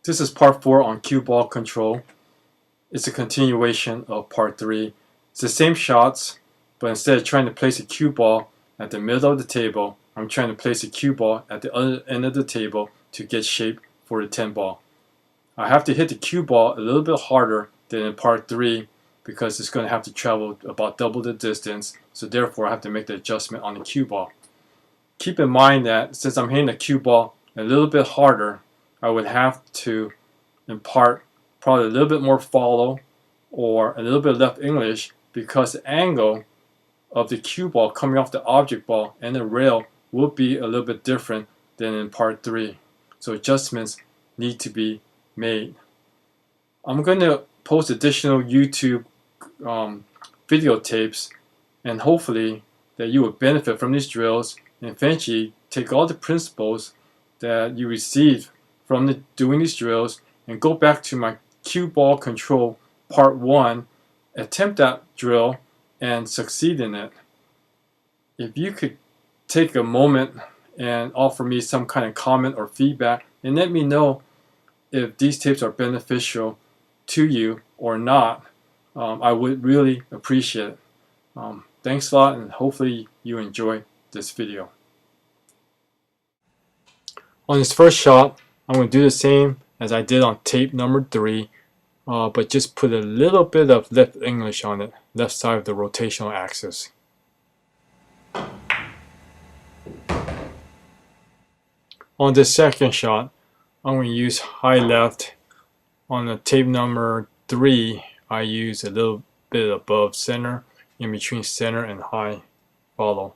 This is part 4 on cue ball control. It's a continuation of part 3. It's the same shots, but instead of trying to place a cue ball at the middle of the table, I'm trying to place a cue ball at the other end of the table to get shape for the 10 ball. I have to hit the cue ball a little bit harder than in part 3 because it's going to have to travel about double the distance, so therefore I have to make the adjustment on the cue ball. Keep in mind that since I'm hitting the cue ball a little bit harder, I would have to impart probably a little bit more follow or a little bit left English because the angle of the cue ball coming off the object ball and the rail will be a little bit different than in part 3. So adjustments need to be made. I'm going to post additional YouTube videotapes, and hopefully that you will benefit from these drills and eventually take all the principles that you receive from doing these drills and go back to my cue ball control part 1, attempt that drill and succeed in it. If you could take a moment and offer me some kind of comment or feedback and let me know if these tapes are beneficial to you or not, I would really appreciate it. Thanks a lot, and hopefully you enjoy this video. On this first shot, I'm going to do the same as I did on tape number 3, but just put a little bit of left English on it, left side of the rotational axis. On this second shot, I'm going to use high left. On the tape number 3, I use a little bit above center, in between center and high follow.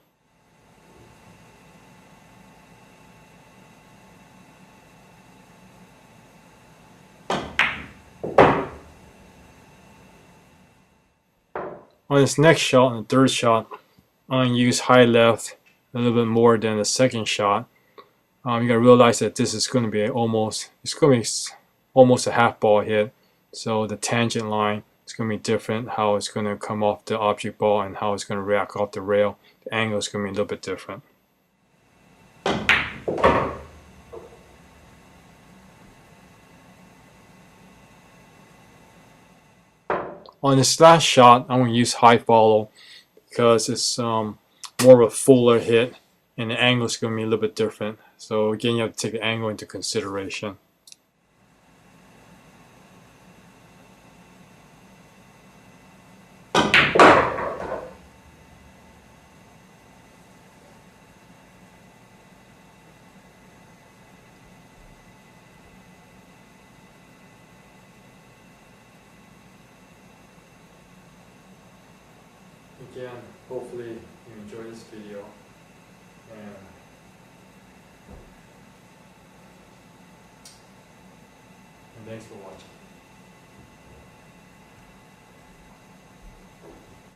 On this next shot, on the third shot, I'm going to use high left a little bit more than the second shot. You gotta realize that this is going to be almost a half ball hit, so the tangent line is going to be different. How it's going to come off the object ball and how it's going to react off the rail. The angle is going to be a little bit different. On this last shot, I'm going to use high follow because it's more of a fuller hit and the angle is going to be a little bit different. So again, you have to take the angle into consideration. Again, hopefully you enjoy this video, and thanks for watching.